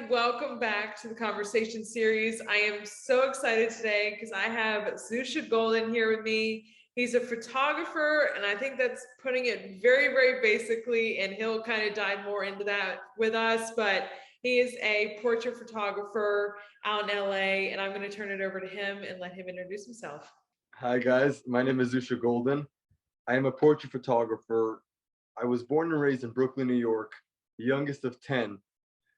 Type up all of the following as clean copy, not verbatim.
welcome back to the conversation series. I am so excited today because I have Zusha Goldin here with me. He's a photographer, and I think that's putting it very, very basically, and he'll kind of dive more into that with us, but he is a portrait photographer out in LA, and I'm going to turn it over to him and let him introduce himself. Hi guys, my name is Zusha Goldin. I am a portrait photographer. I was born and raised in Brooklyn, New York, the youngest of 10.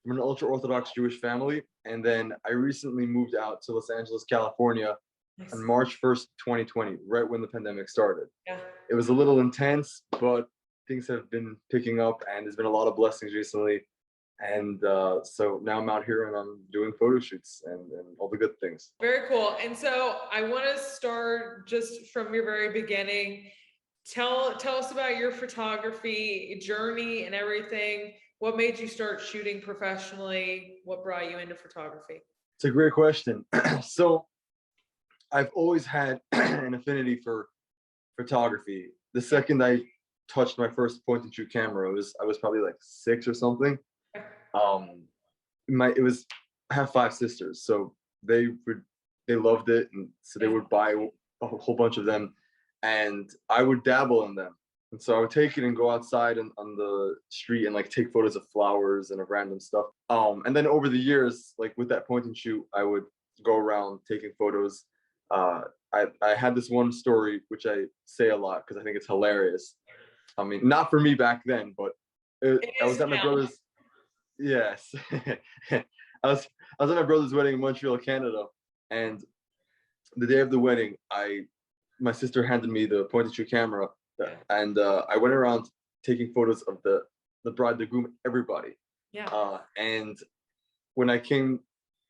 I'm an ultra-Orthodox Jewish family, and then I recently moved out to Los Angeles, California on March 1st, 2020, right when the pandemic started. Yeah. It was a little intense, but things have been picking up, and there's been a lot of blessings recently. And so now I'm out here and I'm doing photo shoots and all the good things. Very cool. And so I want to start just from your very beginning. Tell us about your photography journey and everything. What made you start shooting professionally? What brought you into photography? It's a great question. So I've always had an affinity for photography. The second I touched my first point and shoot camera, I was probably like 6 or something. I have 5 sisters, so they loved it, and so they would buy a whole bunch of them, and I would dabble in them. And so I would take it and go outside and on the street and like take photos of flowers and of random stuff. And then over the years, like with that point and shoot, I would go around taking photos. I had this one story which I say a lot because I think it's hilarious. I mean, not for me back then, but I was at my brother's. Yes, I was at my brother's wedding in Montreal, Canada, and the day of the wedding, my sister handed me the point and shoot camera. And I went around taking photos of the bride, the groom, everybody. Yeah. And when I came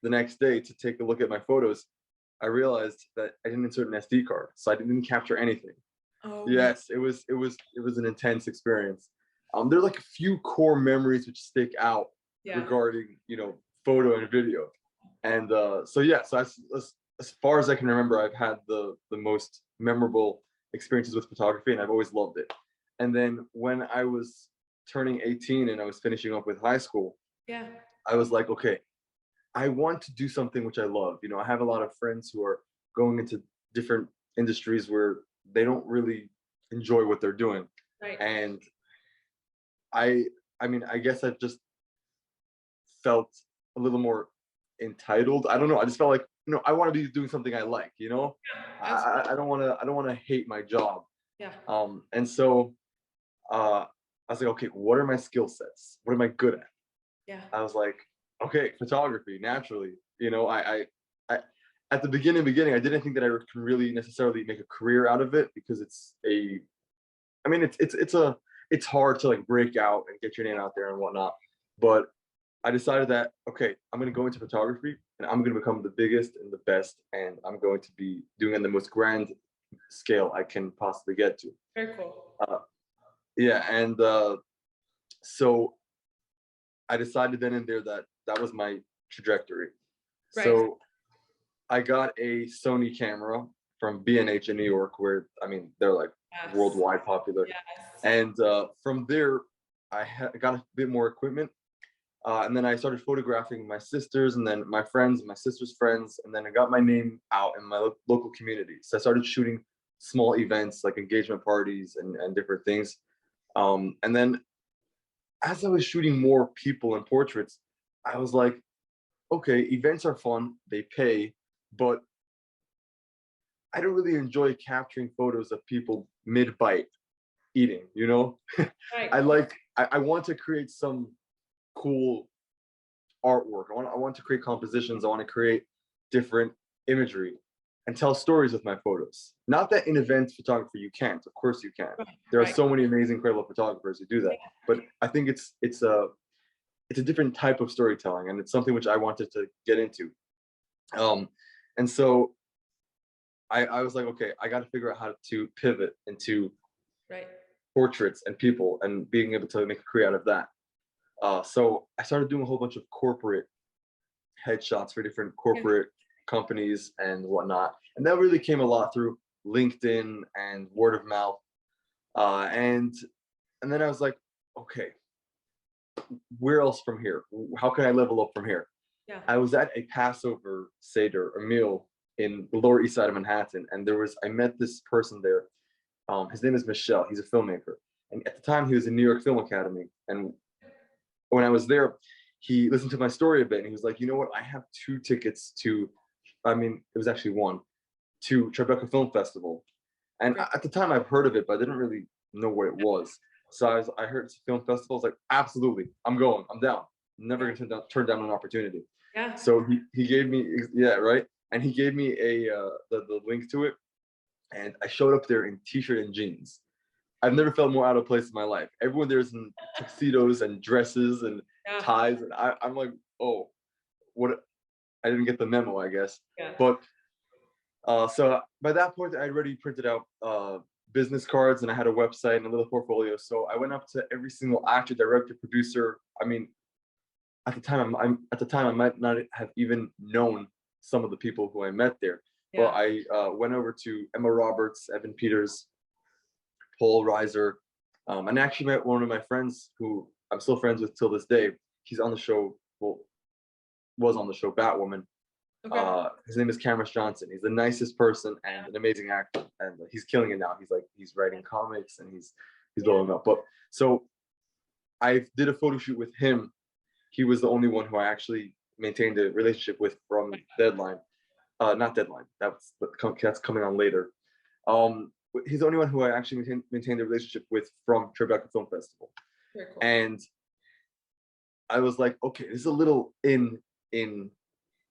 the next day to take a look at my photos, I realized that I didn't insert an SD card, so I didn't capture anything. Oh. Yes, it was an intense experience. There are like a few core memories which stick out regarding photo and video, and so as far as I can remember, I've had the most memorable experiences with photography, and I've always loved it. And then when I was turning 18 and I was finishing up with high school, I was like, okay, I want to do something which I love. I have a lot of friends who are going into different industries where they don't really enjoy what they're doing. Right. And I mean, I guess I've just felt a little more entitled. I don't know. I just felt like, I want to be doing something I like, I don't want to hate my job. Yeah. And so I was like, okay, what are my skill sets? What am I good at? Yeah. I was like, okay, photography, naturally. I at the beginning, I didn't think that I can really necessarily make a career out of it because it's hard to like break out and get your name out there and whatnot. But I decided that, okay, I'm going to go into photography and I'm going to become the biggest and the best, and I'm going to be doing it on the most grand scale I can possibly get to. Very cool. And so I decided then and there that was my trajectory. Right. So I got a Sony camera from B&H in New York, where, they're like worldwide popular. Yes. And from there, I got a bit more equipment. And then I started photographing my sisters and then my friends, my sister's friends, and then I got my name out in my local community. So I started shooting small events like engagement parties and different things. And then as I was shooting more people and portraits, I was like, okay, events are fun, they pay, but I don't really enjoy capturing photos of people mid-bite eating, Right. I want to create some cool artwork. I want to create compositions. I want to create different imagery and tell stories with my photos. Not that in event photography you can't. Of course you can. There are so many amazing, incredible photographers who do that. But I think it's a different type of storytelling, and it's something which I wanted to get into. And so I was like, okay, I got to figure out how to pivot into portraits and people and being able to make a career out of that. So I started doing a whole bunch of corporate headshots for different corporate companies and whatnot. And that really came a lot through LinkedIn and word of mouth. And then I was like, okay, where else from here? How can I level up from here? Yeah. I was at a Passover Seder, a meal in the Lower East Side of Manhattan, and I met this person there. His name is Michelle. He's a filmmaker, and at the time he was in New York Film Academy. And when I was there, he listened to my story a bit, and he was like, "You know what? I have 2 tickets to, I mean, it was actually one, to Tribeca Film Festival." And Right. at the time, I've heard of it, but I didn't really know what it was. So I heard it's a film festival. I was like, absolutely, I'm going. I'm down. Never Yeah. gonna turn down an opportunity. Yeah. So he gave me, yeah, right, and he gave me the link to it, and I showed up there in t-shirt and jeans. I've never felt more out of place in my life. Everyone there's in tuxedos and dresses and Yeah. ties, and I'm like, oh, what? I didn't get the memo, I guess. Yeah. But so by that point, I already printed out business cards, and I had a website and a little portfolio. So I went up to every single actor, director, producer. I mean, at the time, I might not have even known some of the people who I met there. But Yeah. I went over to Emma Roberts, Evan Peters, Paul Reiser, and actually met one of my friends who I'm still friends with till this day. He's on the show. Well, was on the show Batwoman. Okay. His name is Cameron Johnson. He's the nicest person and an amazing actor, and he's killing it now. He's writing comics, and he's blowing up. But so I did a photo shoot with him. He was the only one who I actually maintained a relationship with from Deadline. Not Deadline. That's coming on later. He's the only one who I actually maintained a relationship with from Tribeca Film Festival. Very cool. And I was like, okay, this is a little in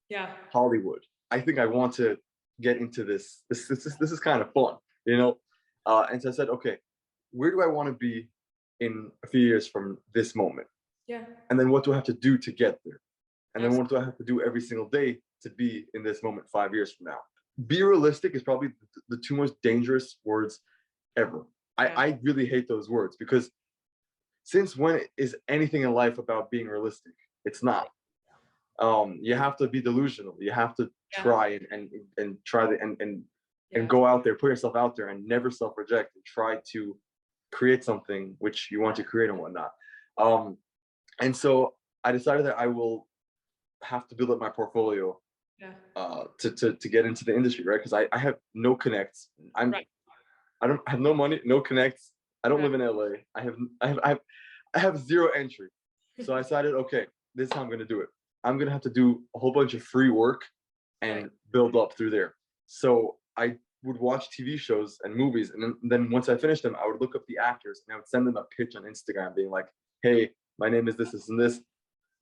Yeah. Hollywood. I think I want to get into this. This is kind of fun, you know. And so I said, okay, where do I want to be in a few years from this moment? Yeah. And then what do I have to do to get there? And then Absolutely. what do I have to do every single day to be in this moment 5 years from now? Be realistic is probably the 2 most dangerous words ever. Yeah. I really hate those words, because since when is anything in life about being realistic? It's not. You have to be delusional. You have to Yeah. try and try and Yeah. go out there, put yourself out there, and never self-reject, and try to create something which you want to create and whatnot. And so I decided that I will have to build up my portfolio Yeah. to get into the industry, right? Because I have no connects. Right. I don't have no money, no connects. I don't Right. live in LA. I have zero entry. So I decided, okay, this is how I'm gonna do it. I'm gonna have to do a whole bunch of free work and Right. build up through there. So I would watch TV shows and movies, and then once I finished them, I would look up the actors and I would send them a pitch on Instagram, being like, "Hey, my name is this and this.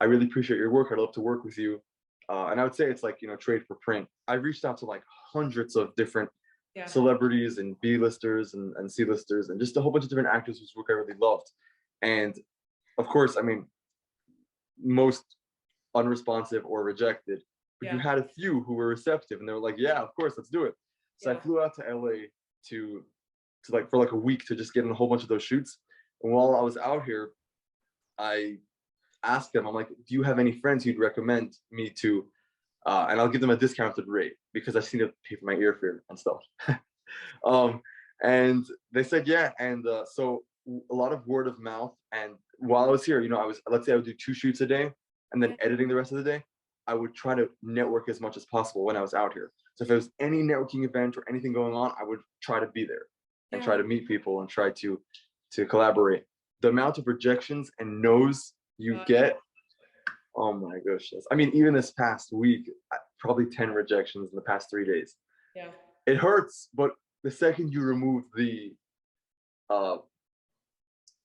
I really appreciate your work. I'd love to work with you." And I would say it's like, trade for print. I reached out to like hundreds of different Yeah. celebrities and B-listers and C-listers and just a whole bunch of different actors whose work I really loved. And of course, I mean, most unresponsive or rejected, but you Yeah. had a few who were receptive, and they were like, "Yeah, of course, let's do it." So I Yeah. flew out to LA to like for like a week to just get in a whole bunch of those shoots. And while I was out here, I asked them, I'm like, "Do you have any friends you'd recommend me to?" And I'll give them a discounted rate because I just need to pay for my airfare and stuff. um, and they said, yeah. And so a lot of word of mouth. And while I was here, let's say I would do 2 shoots a day and then Yeah. editing the rest of the day. I would try to network as much as possible when I was out here. So if there was any networking event or anything going on, I would try to be there and try Yeah. to meet people and try to collaborate. The amount of rejections and no's you get, oh my gosh. I mean, even this past week, probably 10 rejections in the past 3 days. Yeah. It hurts, but the second you remove the uh,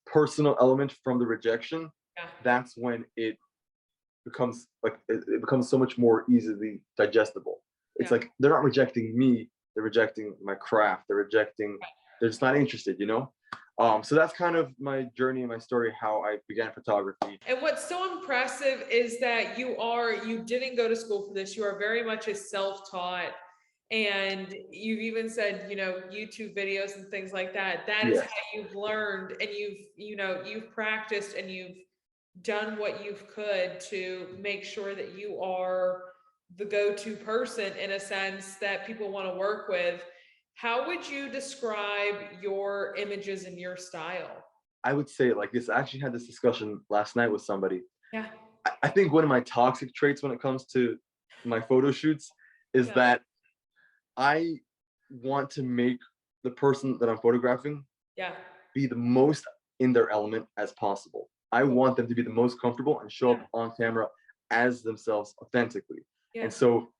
personal element from the rejection, Yeah. that's when it becomes it becomes so much more easily digestible. It's Yeah. like they're not rejecting me, they're rejecting my craft, they're just not interested. So that's kind of my journey and my story, how I began photography. And what's so impressive is that you didn't go to school for this. You are very much a self-taught, and you've even said, YouTube videos and things like that. That is Yeah. how you've learned, and you've practiced, and you've done what you could to make sure that you are the go-to person, in a sense, that people want to work with. How would you describe your images and your style? I would say it like this. I actually had this discussion last night with somebody. Yeah. I think one of my toxic traits when it comes to my photo shoots is Yeah. that I want to make the person that I'm photographing Yeah. be the most in their element as possible. I want them to be the most comfortable and show Yeah. up on camera as themselves authentically. Yeah. And so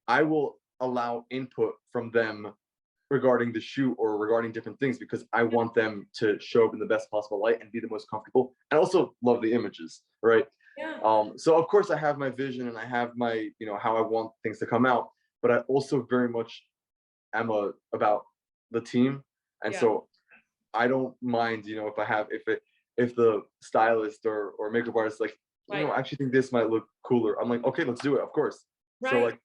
I will allow input from them regarding the shoot or regarding different things because I want them to show up in the best possible light and be the most comfortable and also love the images, right? Yeah. So of course I have my vision and I have my, how I want things to come out, but I also very much am about the team. And Yeah. so I don't mind, if the stylist or makeup artist like, Right. I actually think this might look cooler. I'm like, okay, let's do it, of course. So Right. like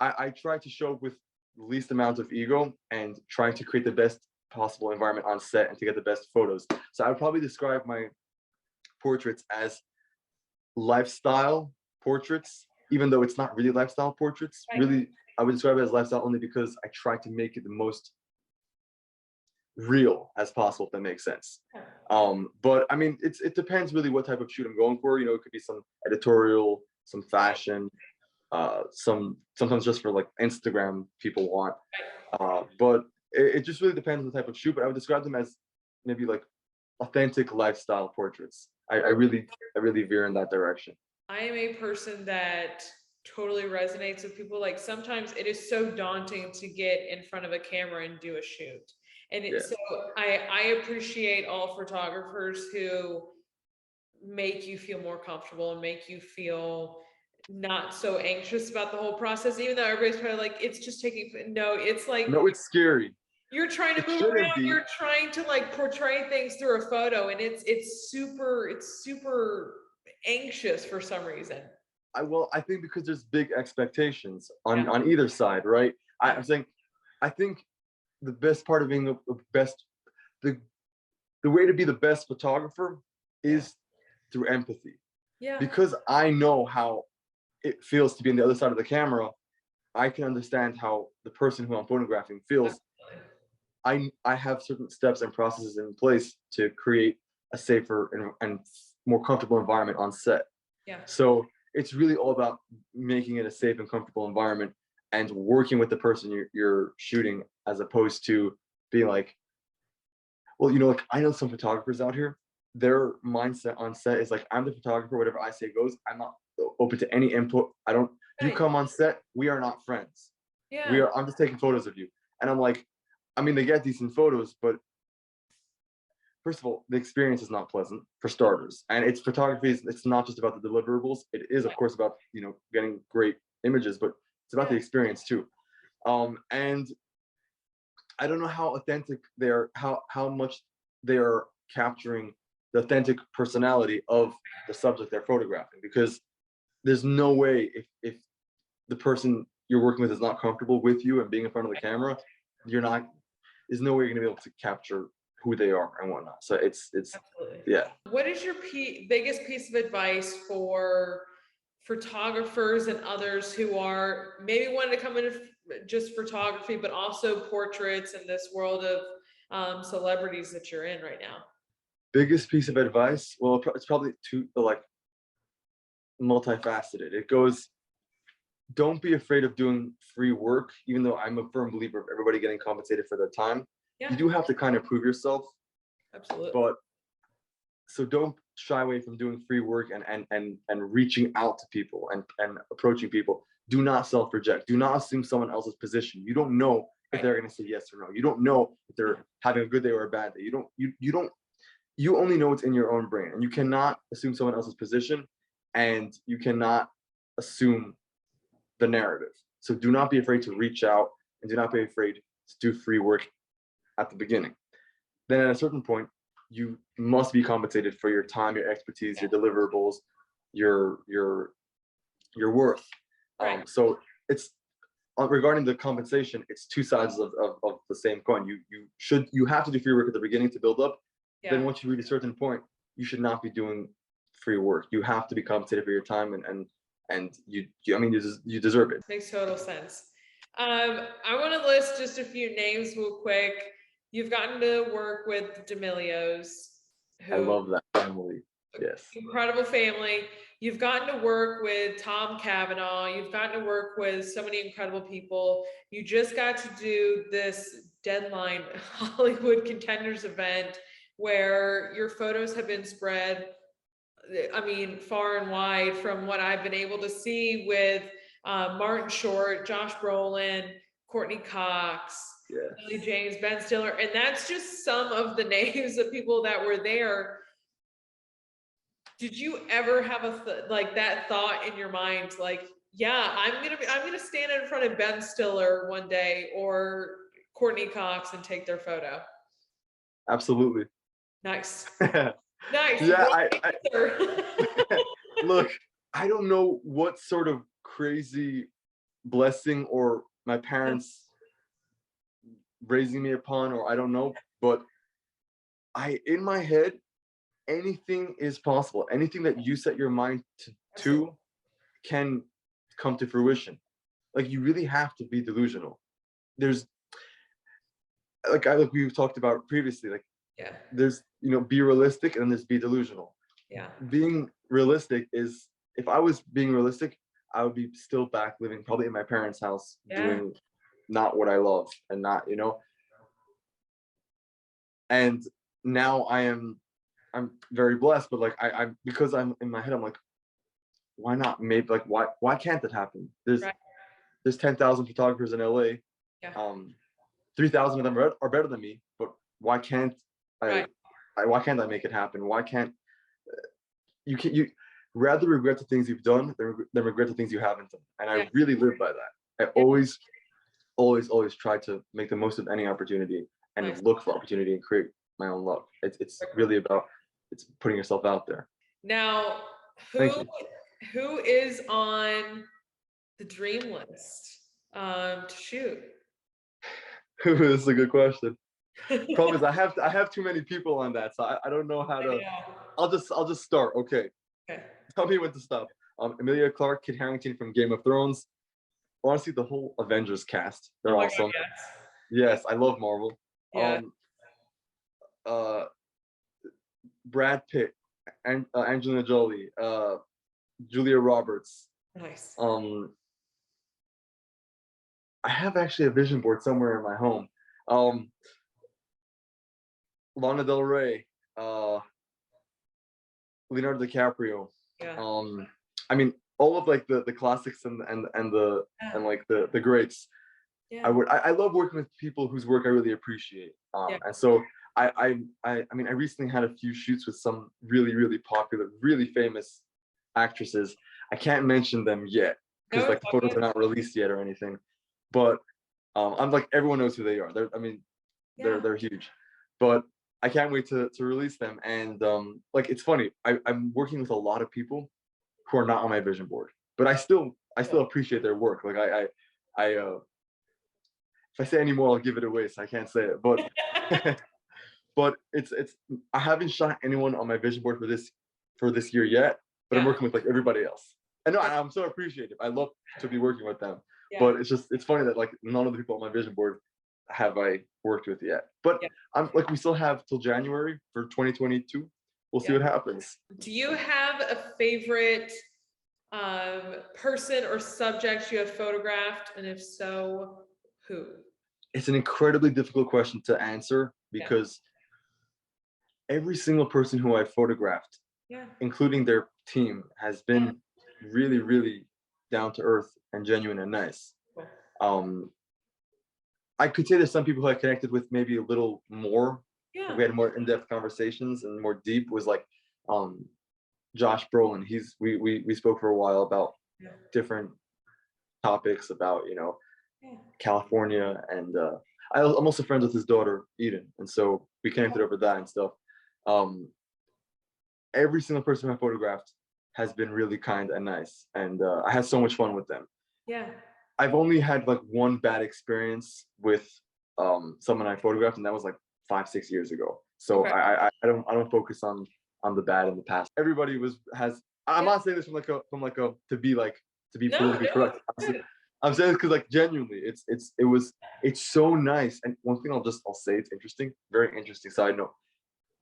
I try to show up with the least amount of ego and trying to create the best possible environment on set and to get the best photos. So I would probably describe my portraits as lifestyle portraits, even though it's not really lifestyle portraits. Right. Really, I would describe it as lifestyle only because I try to make it the most real as possible, if that makes sense. But I mean, it depends really what type of shoot I'm going for. It could be some editorial, some fashion, sometimes just for like Instagram people want. But it just really depends on the type of shoot. But I would describe them as maybe like authentic lifestyle portraits. I really veer in that direction. I am a person that totally resonates with people. Like sometimes it is so daunting to get in front of a camera and do a shoot. And Yeah. so I appreciate all photographers who make you feel more comfortable and make you feel not so anxious about the whole process, even though everybody's probably like, it's just taking, no, it's like, No, it's scary. you're trying to It move shouldn't around, be. you're trying to like portray things through a photo, and it's super anxious for some reason. I think because there's big expectations Yeah. on either side, right? I'm saying, I think the best part of being the way to be the best photographer is through empathy. Yeah. Because I know how it feels to be on the other side of the camera, I can understand how the person who I'm photographing feels. I have certain steps and processes in place to create a safer and more comfortable environment on set. Yeah. So it's really all about making it a safe and comfortable environment and working with the person you're shooting, as opposed to being like, well, like I know some photographers out here, their mindset on set is like, I'm the photographer, whatever I say goes. I'm not open to any input. You come on set, we are not friends. Yeah. I'm just taking photos of you. And I'm like, I mean, they get decent photos, but first of all, the experience is not pleasant for starters. And it's photography, it's not just about the deliverables. It is, of course, about, getting great images, but it's about the experience too. And I don't know how authentic they're, how much they are capturing the authentic personality of the subject they're photographing, because there's no way if the person you're working with is not comfortable with you and being in front of the camera, there's no way you're gonna be able to capture who they are and whatnot. So it's Absolutely. yeah. What is your biggest piece of advice for photographers and others who are maybe wanting to come into just photography, but also portraits in this world of celebrities that you're in right now? Biggest piece of advice? Well, it's probably multifaceted. It goes, don't be afraid of doing free work, even though I'm a firm believer of everybody getting compensated for their time. Yeah. You do have to kind of prove yourself. Absolutely. But so don't shy away from doing free work and reaching out to people and approaching people. Do not self-reject. Do not assume someone else's position. You don't know if they're going to say yes or no. You don't know if they're having a good day or a bad day. You only know what's in your own brain, and you cannot assume someone else's position, and you cannot assume the narrative. So do not be afraid to reach out, and do not be afraid to do free work at the beginning. Then at a certain point, you must be compensated for your time, your expertise, your deliverables, your worth. So it's regarding the compensation, it's two sides of the same coin. You have to do free work at the beginning to build up. Yeah. Then once you reach a certain point, you should not be doing free work. You have to be compensated for your time, and you deserve it. Makes total sense. I want to list just a few names real quick. You've gotten to work with D'Amelios. I who love that family. Yes. incredible family. You've gotten to work with Tom Cavanaugh. You've gotten to work with so many incredible people. You just got to do this Deadline Hollywood Contenders event where your photos have been spread, I mean, far and wide from what I've been able to see with Martin Short, Josh Brolin, Courtney Cox, Yes. Lily James, Ben Stiller, and that's just some of the names of people that were there. Did you ever have like that thought in your mind, like, yeah, I'm gonna stand in front of Ben Stiller one day or Courtney Cox and take their photo? Absolutely. Nice, Yeah, nice. look, I don't know what sort of crazy blessing or my parents raising me upon, or I don't know, but in my head, anything is possible. Anything that you set your mind to can come to fruition. Like, you really have to be delusional. There's like we've talked about previously, like, Yeah, there's, be realistic and there's be delusional. yeah, Being realistic is, if I was being realistic, I would be still back living probably in my parents' house, yeah. doing not what I love and not, and now I'm very blessed, but like I'm because I'm in my head, I'm like, why not? Maybe, like, why can't that happen? Right. There's 10,000 photographers in LA. Yeah. 3,000 of them are better than me, but why can't Right. why can't I make it happen? Why can't you rather regret the things you've done than regret the things you haven't done? And Yeah. I really live by that. I always try to make the most of any opportunity and Nice. look for opportunity and create my own love. It's really about, it's putting yourself out there. Now, Thank you. who is on the dream list to shoot? This is a good question. Problem is, I have too many people on that, so I don't know how to. Yeah. I'll just start. Okay. Okay. Tell me when to stop. Emilia Clarke, Kit Harington from Game of Thrones. Honestly, the whole Avengers cast, they're Oh my awesome. God, yes. Yes, I love Marvel. Yeah. Brad Pitt, and Angelina Jolie, Julia Roberts. Nice. I have actually a vision board somewhere in my home. Lana Del Rey, Leonardo DiCaprio. Yeah. I mean, all of like the classics and like the greats. Yeah. I love working with people whose work I really appreciate. Yeah. And so I mean, I recently had a few shoots with some really popular, really famous actresses. I can't mention them yet because No, like the photos are not released yet or anything. But I'm like, everyone knows who they are. They're huge. But I can't wait to release them. And like, it's funny. I'm working with a lot of people who are not on my vision board, but I still appreciate their work. Like if I say any more, I'll give it away, so I can't say it. But but it's I haven't shot anyone on my vision board for this year yet. But I'm working with like everybody else. And no, I'm so appreciative. I love to be working with them. But it's funny that like none of the people on my vision board have I worked with yet. But I'm like, we still have till January for 2022. We'll see what happens. Do you have a favorite person or subject you have photographed, and if so, who? It's an incredibly difficult question to answer because every single person who I've photographed, including their team, has been really down to earth and genuine and nice. I could say there's some people who I connected with maybe a little more. We had more in-depth conversations and more deep. Was like Josh Brolin. We spoke for a while about different topics about California, and I'm also friends with his daughter Eden, and so we connected over that and stuff. Every single person I photographed has been really kind and nice, and I had so much fun with them. I've only had like one bad experience with someone I photographed, and that was like 5-6 years ago. So I don't focus on the bad in the past. Everybody has. I'm not saying this from like a to be politically correct. I'm saying this because like genuinely, it's so nice. And one thing I'll say, it's interesting, very interesting side note.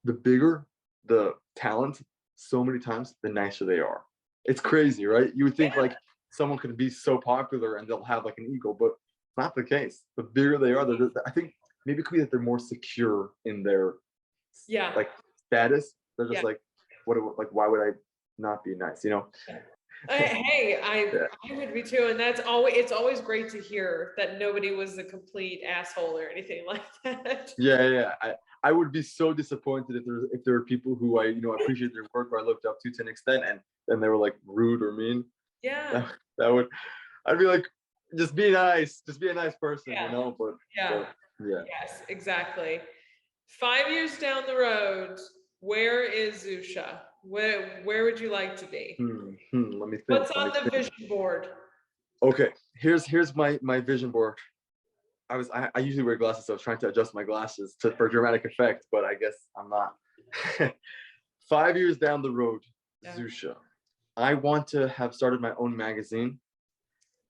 The bigger the talent, so many times the nicer they are. It's crazy, right? You would think Yeah. like someone could be so popular and they'll have like an ego, but it's not the case. The bigger they are, I think maybe it could be that they're more secure in their Yeah. like status. They're Yeah. just like, like why would I not be nice? You know? Hey, Yeah. I would be too, and it's always great to hear that nobody was a complete asshole or anything like that. Yeah. I would be so disappointed if there were people who I appreciate their work or I looked up to an extent and then they were like rude or mean. Yeah, That would I'd be like, just be nice, just be a nice person, yeah, yeah, but yeah. yes, exactly. 5 years down the road, where is Zusha? Where would you like to be? Let me think. What's Let on me the think. vision board? Okay, here's my vision board. I usually wear glasses, so I was trying to adjust my glasses for dramatic effect, but I guess I'm not. 5 years down the road, Yeah. Zusha, I want to have started my own magazine,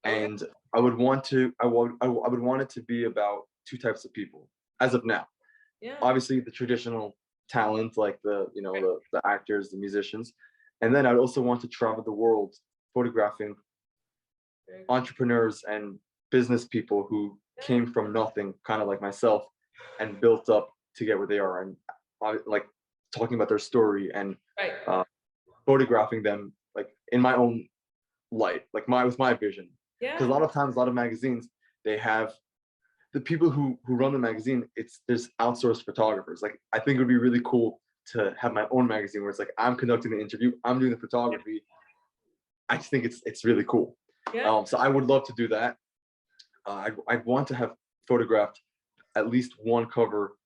Okay. and I would want it to be about two types of people as of now. Yeah. Obviously, the traditional talent, like Right. the actors, the musicians, and then I'd also want to travel the world photographing Very cool. entrepreneurs and business people who came from nothing, kind of like myself, and built up to get where they are, and like talking about their story and Right. uh, photographing them like in my own light, like with my vision. Because a Yeah. lot of times, a lot of magazines, they have the people who run the magazine. There's outsourced photographers. Like I think it would be really cool to have my own magazine where it's like I'm conducting the interview, I'm doing the photography. I just think it's really cool. Yeah. So I would love to do that. I want to have photographed at least one cover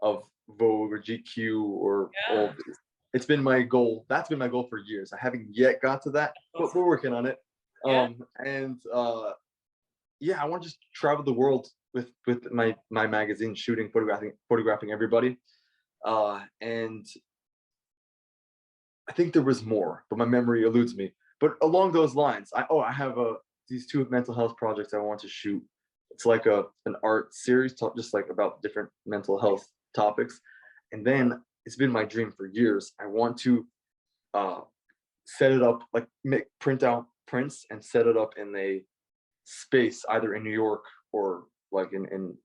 of Vogue or GQ or all Yeah. of these. It's been my goal. That's been my goal for years. I haven't yet got to that, but Awesome. we're working on it. Yeah. And yeah, I want to just travel the world with my magazine, shooting, photographing everybody. And I think there was more, but my memory eludes me. But along those lines, I have these two mental health projects I want to shoot. It's like an art series, just like about different mental health topics. And then it's been my dream for years. I want to uh, set it up, like print out prints and set it up in a space, either in New York or like in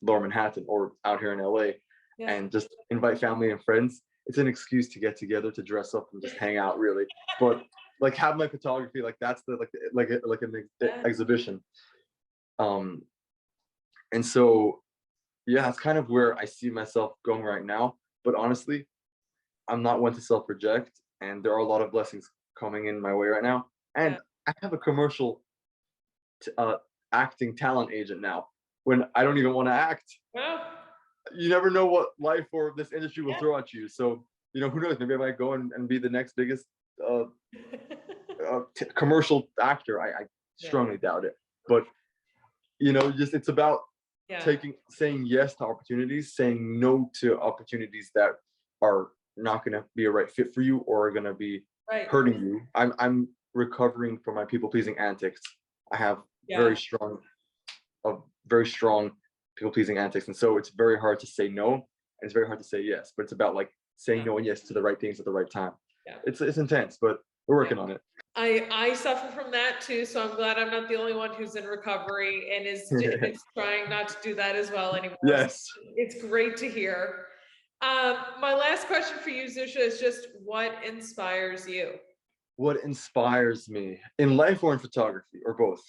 Lower Manhattan or out here in LA, Yeah. and just invite family and friends. It's an excuse to get together, to dress up and just hang out, really. But like have my photography, like that's the like an Yeah. exhibition. Um, and so yeah, it's kind of where I see myself going right now. But honestly, I'm not one to self-project, and there are a lot of blessings coming in my way right now. Yeah. And I have a commercial uh, acting talent agent now. When I don't even want to act, Well, you never know what life or this industry will yeah. throw at you. So who knows? Maybe I might go and be the next biggest uh, commercial actor. I Yeah. strongly doubt it. But just it's about Yeah. saying yes to opportunities, saying no to opportunities that are not going to be a right fit for you or are going to be Right. hurting you. I'm recovering from my people pleasing antics. I have Yeah. very strong people pleasing antics, and so it's very hard to say no, and it's very hard to say yes. But it's about like saying Yeah. no and yes to the right things at the right time. Yeah. It's intense, but we're Yeah. working on it. I suffer from that too, so I'm glad I'm not the only one who's in recovery and is trying not to do that as well anymore. So Yes. it's great to hear. My last question for you, Zusha, is just what inspires you? What inspires me in life or in photography or both?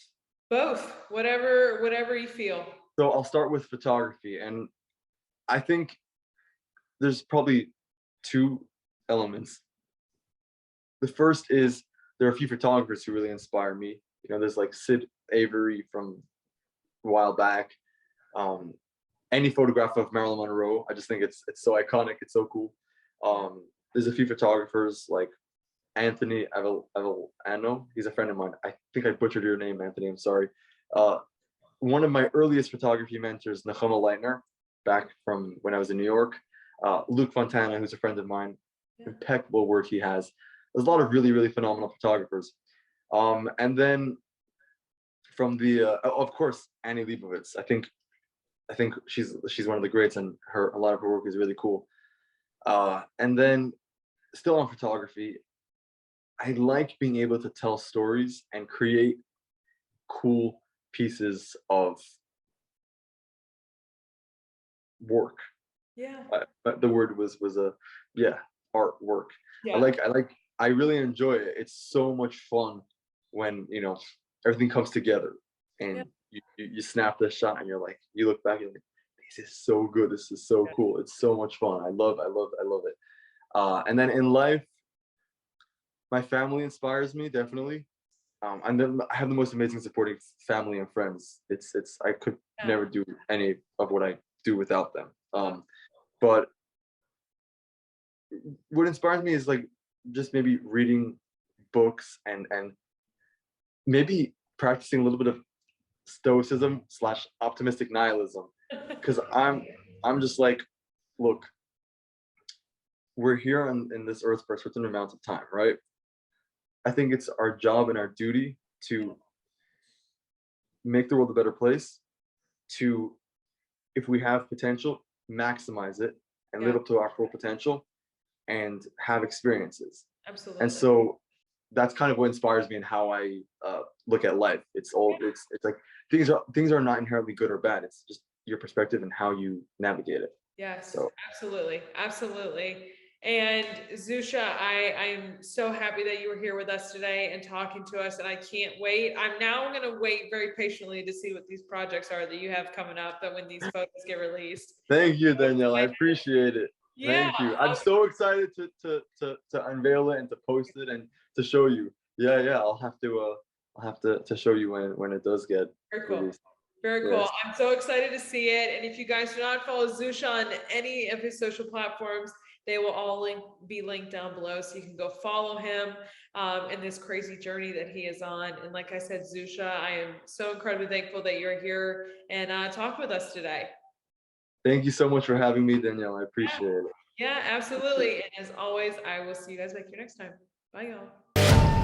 Both, whatever you feel. So I'll start with photography, and I think there's probably two elements. The first is there are a few photographers who really inspire me. There's like Sid Avery from a while back. Um, any photograph of Marilyn Monroe, I just think it's so iconic. It's so cool. There's a few photographers like Anthony Avellano. He's a friend of mine. I think I butchered your name, Anthony. I'm sorry. One of my earliest photography mentors, Nechama Leitner, back from when I was in New York. Luke Fontana, who's a friend of mine. Impeccable work he has. There's a lot of really, really phenomenal photographers. And then from of course, Annie Leibovitz. I think she's one of the greats, and a lot of her work is really cool. And then still on photography, I like being able to tell stories and create cool pieces of work. Yeah. But the word was a yeah, artwork. Yeah. I really enjoy it. It's so much fun when everything comes together Yeah. and you snap the shot and you're like, you look back and you're like, this is so good. This is so cool. It's so much fun. I love it. And then in life, my family inspires me definitely. I have the most amazing supporting family and friends. It's I could Yeah. never do any of what I do without them. But what inspires me is like just maybe reading books and maybe practicing a little bit of stoicism slash optimistic nihilism, because I'm just like, look, we're here in this earth for a certain amount of time, right? I think it's our job and our duty to make the world a better place, to, if we have potential, maximize it and live Yeah. up to our full potential and have experiences. And Absolutely. so that's kind of what inspires me and how I look at life. It's like things are not inherently good or bad. It's just your perspective and how you navigate it. Yes, So absolutely. Absolutely. And Zusha, I'm so happy that you were here with us today and talking to us, and I can't wait. I'm now going to wait very patiently to see what these projects are that you have coming up, that when these photos get released. thank you, Danielle. I appreciate it. Yeah. Thank you. I'm so excited to unveil it and to post it and to show you. Yeah. I'll have to show you when it does get Very cool. released. Very cool. Yes. I'm so excited to see it. And if you guys do not follow Zusha on any of his social platforms, they will all be linked down below. So you can go follow him in this crazy journey that he is on. And like I said, Zusha, I am so incredibly thankful that you're here and talk with us today. Thank you so much for having me, Danielle. I appreciate it. Yeah, absolutely. And as always, I will see you guys back here next time. Bye, y'all.